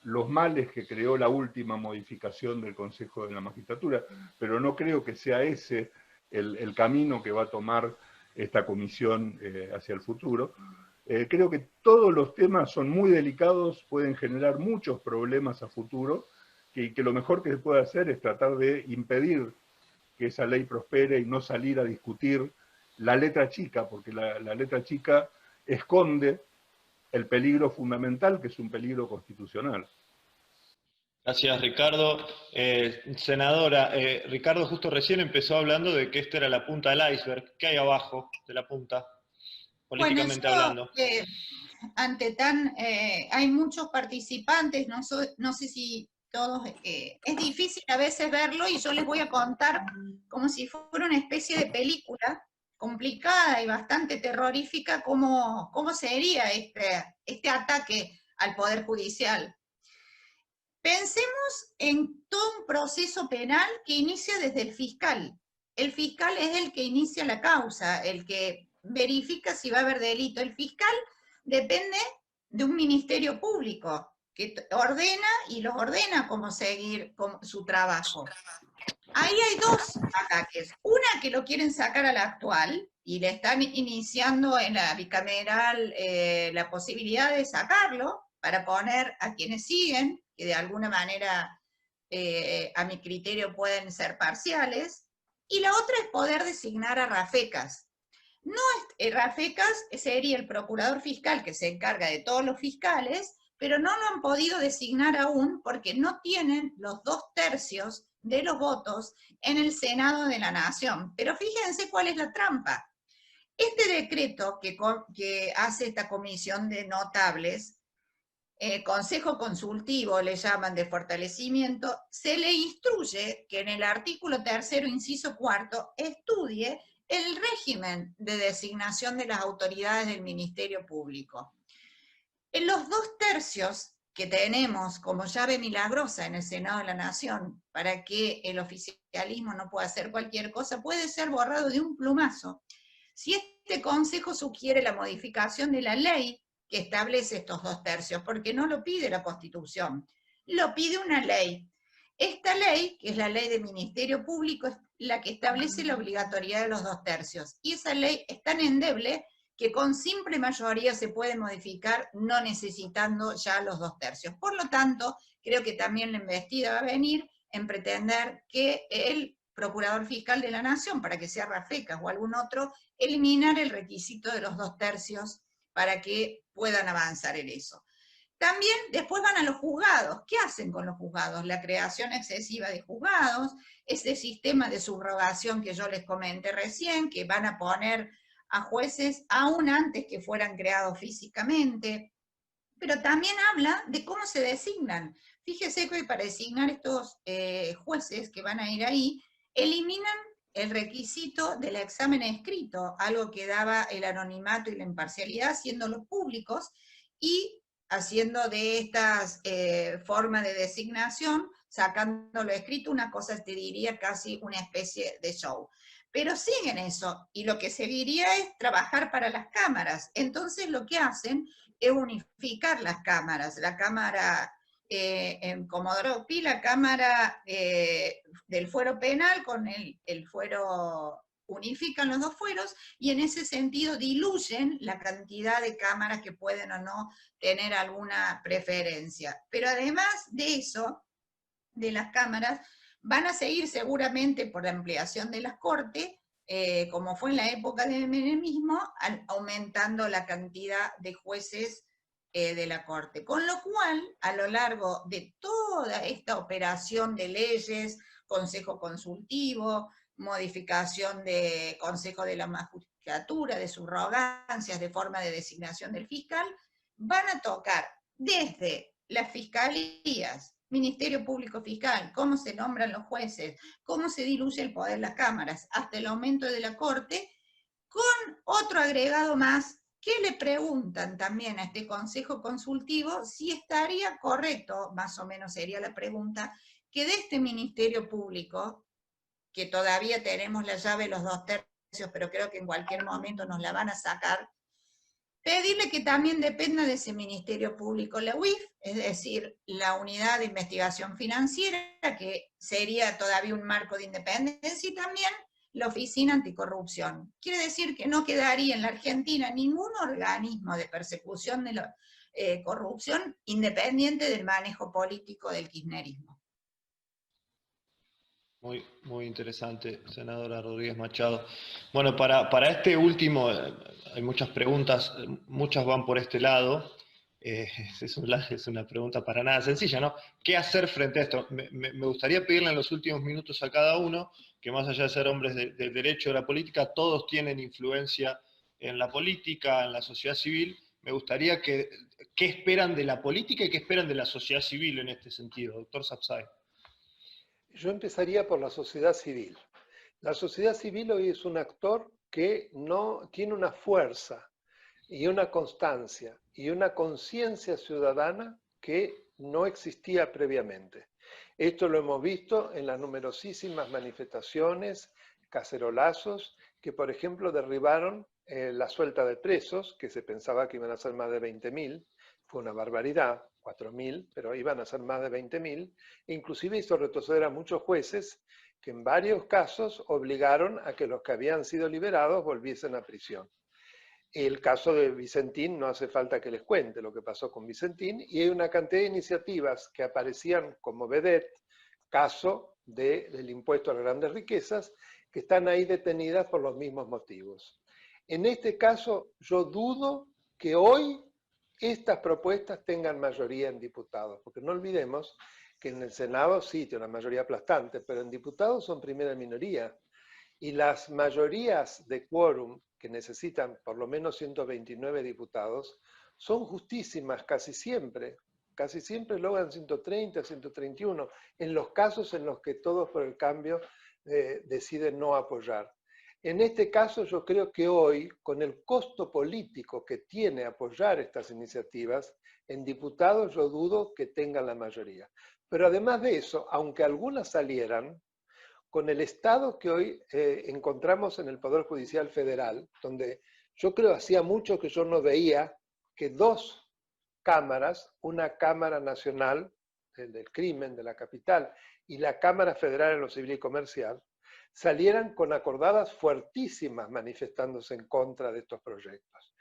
los males que creó la última modificación del Consejo de la Magistratura, pero no creo que sea ese el camino que va a tomar esta comisión hacia el futuro. Creo que todos los temas son muy delicados, pueden generar muchos problemas a futuro, que lo mejor que se puede hacer es tratar de impedir que esa ley prospere y no salir a discutir la letra chica, porque la letra chica esconde el peligro fundamental, que es un peligro constitucional. Gracias, Ricardo. Senadora, Ricardo justo recién empezó hablando de que esta era la punta del iceberg. ¿Qué hay abajo de la punta, políticamente hablando? Hay muchos participantes, no sé si todos, es difícil a veces verlo y yo les voy a contar como si fuera una especie de película complicada y bastante terrorífica cómo sería este ataque al Poder Judicial. Pensemos en todo un proceso penal que inicia desde el fiscal. El fiscal es el que inicia la causa, el que verifica si va a haber delito. El fiscal depende de un ministerio público que ordena y los ordena cómo seguir con su trabajo. Ahí hay dos ataques. Una que lo quieren sacar al actual y le están iniciando en la bicameral la posibilidad de sacarlo para poner a quienes siguen, que de alguna manera a mi criterio pueden ser parciales, y la otra es poder designar a rafecas. No rafecas sería el procurador fiscal que se encarga de todos los fiscales, pero no lo han podido designar aún porque no tienen los 2/3 de los votos en el Senado de la Nación. Pero fíjense cuál es la trampa. Este decreto que hace esta comisión de notables, Consejo Consultivo le llaman de fortalecimiento, se le instruye que en el artículo 3º, inciso 4, estudie el régimen de designación de las autoridades del Ministerio Público. En los 2/3 que tenemos como llave milagrosa en el Senado de la Nación para que el oficialismo no pueda hacer cualquier cosa, puede ser borrado de un plumazo. Si este Consejo sugiere la modificación de la ley que establece estos 2/3, porque no lo pide la Constitución, lo pide una ley. Esta ley, que es la ley del Ministerio Público, es la que establece la obligatoriedad de los 2/3, y esa ley es tan endeble que con simple mayoría se puede modificar, no necesitando ya los 2/3. Por lo tanto, creo que también la embestida va a venir en pretender que el procurador fiscal de la Nación, para que sea Rafecas o algún otro, eliminar el requisito de los 2/3 para que puedan avanzar en eso. También después van a los juzgados. ¿Qué hacen con los juzgados? La creación excesiva de juzgados, ese sistema de subrogación que yo les comenté recién, que van a poner a jueces aún antes que fueran creados físicamente, pero también habla de cómo se designan. Fíjese que para designar estos jueces que van a ir ahí, eliminan el requisito del examen escrito, algo que daba el anonimato y la imparcialidad, haciéndolos públicos, y haciendo de estas formas de designación, sacándolo escrito, una cosa te diría casi una especie de show. Pero siguen eso, y lo que seguiría es trabajar para las cámaras. Entonces lo que hacen es unificar las cámaras, la cámara en Comodoro Pi, la cámara del fuero penal con el fuero, unifican los dos fueros, y en ese sentido diluyen la cantidad de cámaras que pueden o no tener alguna preferencia. Pero además de eso, de las cámaras, van a seguir seguramente por la ampliación de las cortes, como fue en la época del menemismo, aumentando la cantidad de jueces de la Corte. Con lo cual, a lo largo de toda esta operación de leyes, consejo consultivo, modificación de consejo de la magistratura, de subrogancias, de forma de designación del fiscal, van a tocar desde las fiscalías, Ministerio Público Fiscal, cómo se nombran los jueces, cómo se diluye el poder de las cámaras, hasta el aumento de la Corte, con otro agregado más, que le preguntan también a este consejo consultivo si estaría correcto, más o menos sería la pregunta, que de este Ministerio Público, que todavía tenemos la llave de los 2/3, pero creo que en cualquier momento nos la van a sacar, pedirle que también dependa de ese Ministerio Público la UIF, es decir, la Unidad de Investigación Financiera, que sería todavía un marco de independencia, y también la Oficina Anticorrupción. Quiere decir que no quedaría en la Argentina ningún organismo de persecución de la corrupción independiente del manejo político del kirchnerismo. Muy, muy interesante, senadora Rodríguez Machado. Bueno, para este último, hay muchas preguntas, muchas van por este lado. Es una pregunta para nada sencilla, ¿no? ¿Qué hacer frente a esto? Me gustaría pedirle en los últimos minutos a cada uno, que más allá de ser hombres del derecho de la política, todos tienen influencia en la política, en la sociedad civil. Me gustaría ¿qué esperan de la política y qué esperan de la sociedad civil en este sentido? Doctor Sapsay. Yo empezaría por la sociedad civil. La sociedad civil hoy es un actor que no tiene una fuerza y una constancia y una conciencia ciudadana que no existía previamente. Esto lo hemos visto en las numerosísimas manifestaciones, cacerolazos, que por ejemplo derribaron la suelta de presos, que se pensaba que iban a ser más de 20.000, fue una barbaridad, 4.000, pero iban a ser más de 20.000, e inclusive hizo retroceder a muchos jueces que en varios casos obligaron a que los que habían sido liberados volviesen a prisión. El caso de Vicentín, no hace falta que les cuente lo que pasó con Vicentín, y hay una cantidad de iniciativas que aparecían como vedette, caso del impuesto a las grandes riquezas, que están ahí detenidas por los mismos motivos. En este caso, yo dudo que hoy estas propuestas tengan mayoría en diputados, porque no olvidemos que en el Senado sí tiene una mayoría aplastante, pero en diputados son primera minoría, y las mayorías de quórum que necesitan por lo menos 129 diputados son justísimas casi siempre logran 130, 131, en los casos en los que Todos por el Cambio deciden no apoyar. En este caso yo creo que hoy, con el costo político que tiene apoyar estas iniciativas, en diputados yo dudo que tengan la mayoría. Pero además de eso, aunque algunas salieran, con el estado que hoy encontramos en el Poder Judicial Federal, donde yo creo hacía mucho que yo no veía que dos cámaras, una Cámara Nacional del Crimen de la capital y la Cámara Federal en lo Civil y Comercial, salieran con acordadas fuertísimas manifestándose en contra de estos proyectos.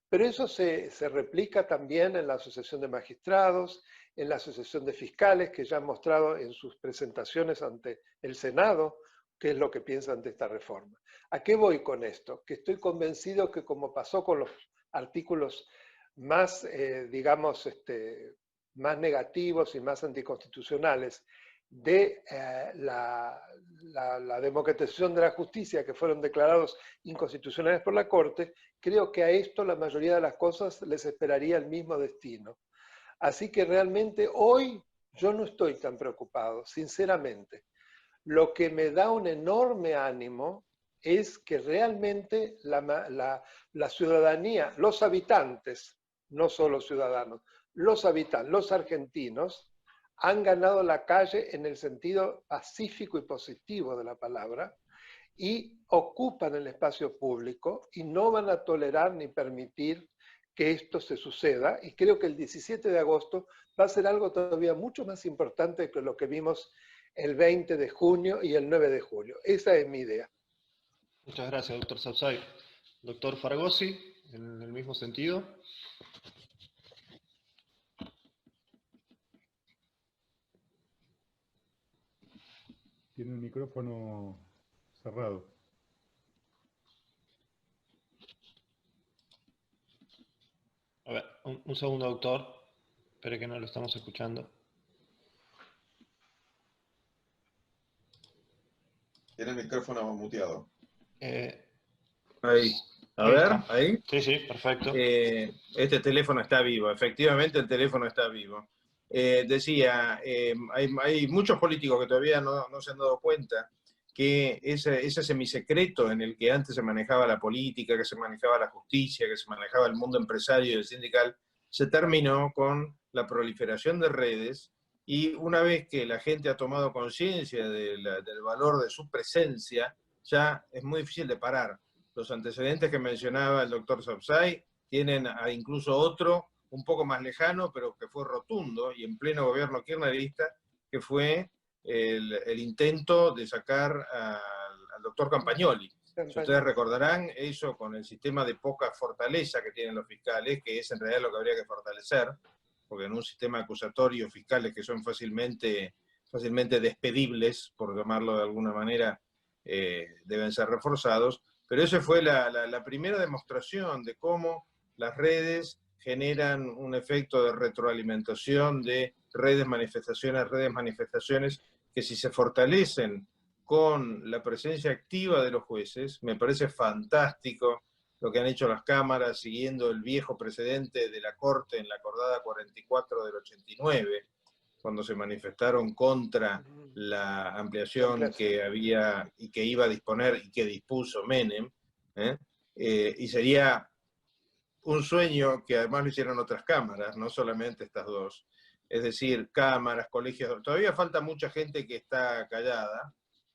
Pero eso se replica también en la Asociación de Magistrados, en la Asociación de Fiscales, que ya han mostrado en sus presentaciones ante el Senado qué es lo que piensan de esta reforma. ¿A qué voy con esto? Que estoy convencido que, como pasó con los artículos más, digamos, más negativos y más anticonstitucionales de la democratización de la justicia, que fueron declarados inconstitucionales por la Corte, creo que a esto la mayoría de las cosas les esperaría el mismo destino. Así que realmente hoy yo no estoy tan preocupado, sinceramente. Lo que me da un enorme ánimo es que realmente la ciudadanía, los habitantes, no solo ciudadanos, los habitantes, los argentinos, han ganado la calle en el sentido pacífico y positivo de la palabra y ocupan el espacio público y no van a tolerar ni permitir que esto se suceda. Y creo que el 17 de agosto va a ser algo todavía mucho más importante que lo que vimos el 20 de junio y el 9 de julio. Esa es mi idea. Muchas gracias, doctor Sapsay. Doctor Fragosi, en el mismo sentido. Tiene el micrófono cerrado. A ver, un segundo, doctor. Espere que no lo estamos escuchando. Tiene el micrófono muteado. Ahí. A ver, ahí. Sí, sí, perfecto. Este teléfono está vivo, efectivamente el teléfono está vivo. Decía, hay muchos políticos que todavía no se han dado cuenta que ese semisecreto en el que antes se manejaba la política, que se manejaba la justicia, que se manejaba el mundo empresario y el sindical, se terminó con la proliferación de redes, y una vez que la gente ha tomado conciencia del valor de su presencia, ya es muy difícil de parar. Los antecedentes que mencionaba el doctor Sapsay tienen incluso otro, un poco más lejano, pero que fue rotundo y en pleno gobierno kirchnerista, que fue el intento de sacar al doctor Campagnoli. Si ustedes recordarán, eso con el sistema de poca fortaleza que tienen los fiscales, que es en realidad lo que habría que fortalecer, porque en un sistema acusatorio fiscales que son fácilmente despedibles, por llamarlo de alguna manera, deben ser reforzados. Pero esa fue la primera demostración de cómo las redes generan un efecto de retroalimentación de redes, manifestaciones, que si se fortalecen con la presencia activa de los jueces, me parece fantástico lo que han hecho las cámaras, siguiendo el viejo precedente de la Corte en la acordada 44 del 89, cuando se manifestaron contra la ampliación que había y que iba a disponer y que dispuso Menem, y sería un sueño que además lo hicieron otras cámaras, no solamente estas dos. Es decir, cámaras, colegios, todavía falta mucha gente que está callada,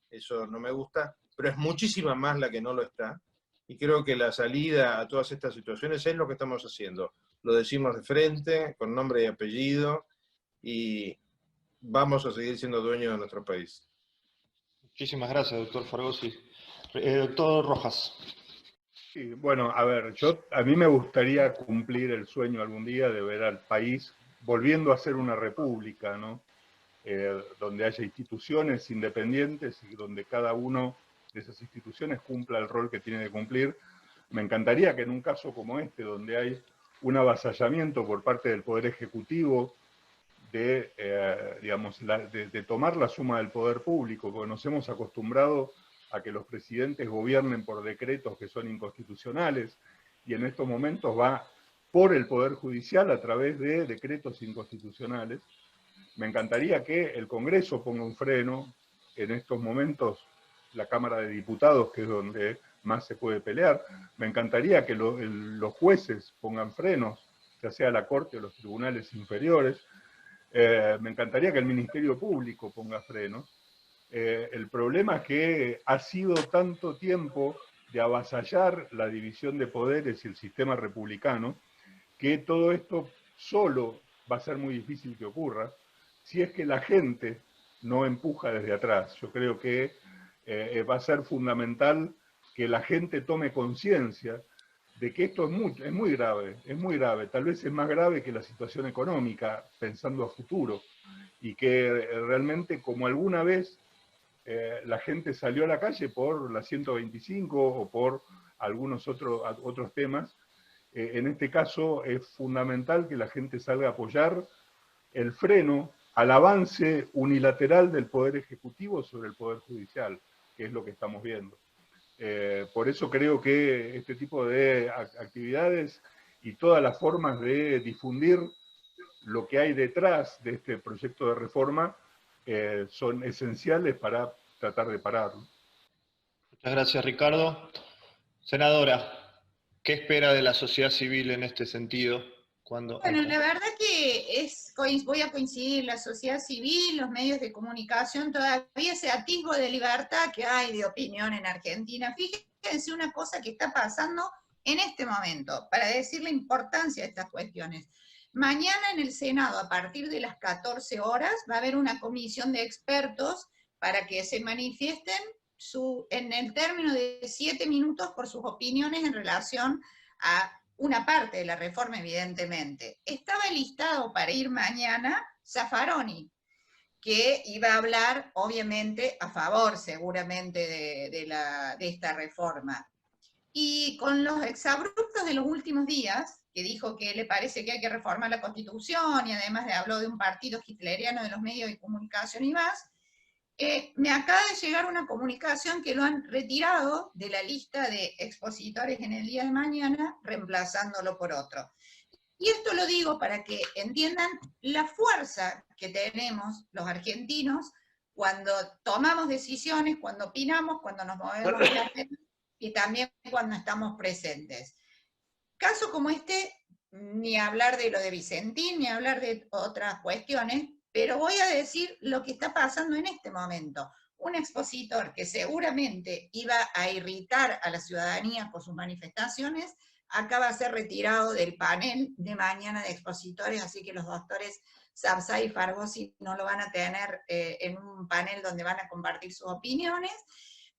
eso no me gusta, pero es muchísima más la que no lo está, y creo que la salida a todas estas situaciones es lo que estamos haciendo. Lo decimos de frente, con nombre y apellido, y vamos a seguir siendo dueños de nuestro país. Muchísimas gracias, doctor Fragosi. Doctor Rojas. Sí, bueno, a ver, a mí me gustaría cumplir el sueño algún día de ver al país volviendo a ser una república, ¿no? Donde haya instituciones independientes y donde cada uno de esas instituciones cumpla el rol que tiene que cumplir. Me encantaría que en un caso como este, donde hay un avasallamiento por parte del Poder Ejecutivo de tomar la suma del poder público, porque nos hemos acostumbrado a que los presidentes gobiernen por decretos que son inconstitucionales, y en estos momentos va por el Poder Judicial a través de decretos inconstitucionales. Me encantaría que el Congreso ponga un freno. En estos momentos la Cámara de Diputados, que es donde más se puede pelear, me encantaría que los jueces pongan frenos, ya sea la Corte o los tribunales inferiores. Me encantaría que el Ministerio Público ponga frenos. El problema es que ha sido tanto tiempo de avasallar la división de poderes y el sistema republicano, que todo esto solo va a ser muy difícil que ocurra si es que la gente no empuja desde atrás. Yo creo que va a ser fundamental que la gente tome conciencia de que esto es muy grave, tal vez es más grave que la situación económica, pensando a futuro, y que realmente, como alguna vez la gente salió a la calle por la 125 o por algunos otros temas. En este caso es fundamental que la gente salga a apoyar el freno al avance unilateral del Poder Ejecutivo sobre el Poder Judicial, que es lo que estamos viendo. Por eso creo que este tipo de actividades y todas las formas de difundir lo que hay detrás de este proyecto de reforma son esenciales para tratar de pararlo. Muchas gracias, Ricardo. Senadora, ¿qué espera de la sociedad civil en este sentido? Bueno, la verdad que voy a coincidir, la sociedad civil, los medios de comunicación, todavía ese atisbo de libertad que hay de opinión en Argentina. Fíjense una cosa que está pasando en este momento, para decir la importancia de estas cuestiones. Mañana en el Senado, a partir de las 14 horas, va a haber una comisión de expertos para que se manifiesten en el término de 7 minutos por sus opiniones en relación a una parte de la reforma, evidentemente. Estaba listado para ir mañana Zaffaroni, que iba a hablar, obviamente, a favor, seguramente, de esta reforma. Y con los exabruptos de los últimos días, que dijo que le parece que hay que reformar la Constitución, y además le habló de un partido hitleriano de los medios de comunicación y más, me acaba de llegar una comunicación que lo han retirado de la lista de expositores en el día de mañana, reemplazándolo por otro. Y esto lo digo para que entiendan la fuerza que tenemos los argentinos cuando tomamos decisiones, cuando opinamos, cuando nos movemos de la pena, y también cuando estamos presentes. Caso como este, ni hablar de lo de Vicentín, ni hablar de otras cuestiones, pero voy a decir lo que está pasando en este momento. Un expositor que seguramente iba a irritar a la ciudadanía por sus manifestaciones, acaba de ser retirado del panel de mañana de expositores, así que los doctores Sabzai y Fargosi no lo van a tener en un panel donde van a compartir sus opiniones,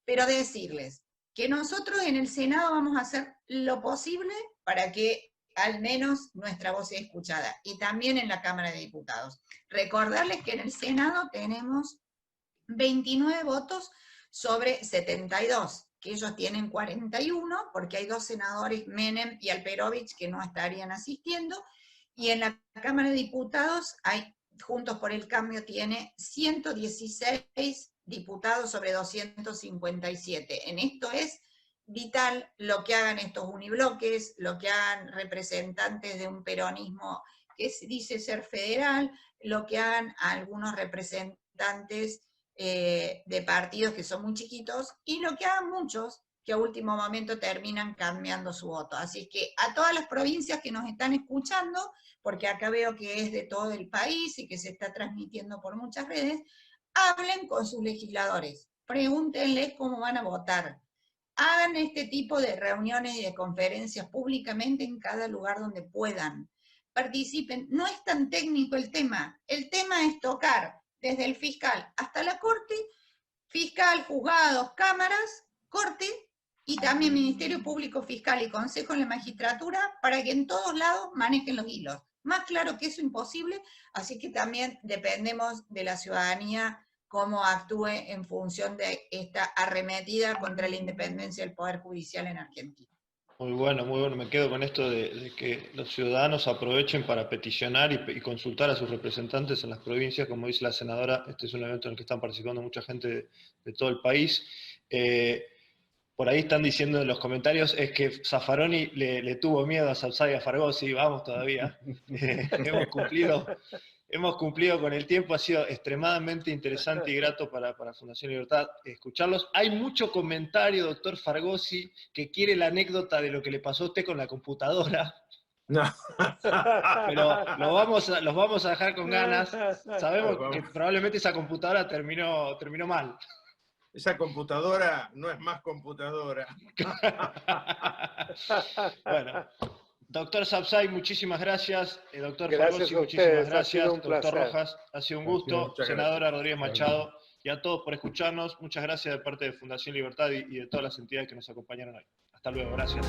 pero decirles que nosotros en el Senado vamos a hacer lo posible para que al menos nuestra voz sea escuchada, y también en la Cámara de Diputados. Recordarles que en el Senado tenemos 29 votos sobre 72, que ellos tienen 41, porque hay 2 senadores, Menem y Alperovich, que no estarían asistiendo, y en la Cámara de Diputados, Juntos por el Cambio tiene 116 diputados sobre 257. En esto es vital lo que hagan estos unibloques, lo que hagan representantes de un peronismo que dice ser federal, lo que hagan algunos representantes de partidos que son muy chiquitos, y lo que hagan muchos que a último momento terminan cambiando su voto. Así que a todas las provincias que nos están escuchando, porque acá veo que es de todo el país y que se está transmitiendo por muchas redes, hablen con sus legisladores, pregúntenles cómo van a votar. Hagan este tipo de reuniones y de conferencias públicamente en cada lugar donde puedan. Participen. No es tan técnico el tema es tocar desde el fiscal hasta la corte, fiscal, juzgados, cámaras, corte, y también Ministerio Público Fiscal y Consejo en la Magistratura, para que en todos lados manejen los hilos. Más claro que eso, imposible, así que también dependemos de la ciudadanía cómo actúe en función de esta arremetida contra la independencia del Poder Judicial en Argentina. Muy bueno, me quedo con esto de que los ciudadanos aprovechen para peticionar y consultar a sus representantes en las provincias. Como dice la senadora, este es un evento en el que están participando mucha gente de todo el país. Por ahí están diciendo en los comentarios, es que Zaffaroni le tuvo miedo a Sabzai y a Fargosi. Vamos todavía. Hemos cumplido con el tiempo, ha sido extremadamente interesante y grato para Fundación Libertad escucharlos. Hay mucho comentario, doctor Fargosi, que quiere la anécdota de lo que le pasó a usted con la computadora. No. Pero los vamos a dejar con ganas. Sabemos que probablemente esa computadora terminó mal. Esa computadora no es más computadora. Bueno. Doctor Sabzai, muchísimas gracias. Doctor Gracias Fargosi, a muchísimas ustedes, gracias. ha sido un Doctor placer. Rojas, ha sido un gusto. Muchas Senadora gracias. Rodríguez Machado, y a todos por escucharnos. Muchas gracias de parte de Fundación Libertad y de todas las entidades que nos acompañaron hoy. Hasta luego, gracias.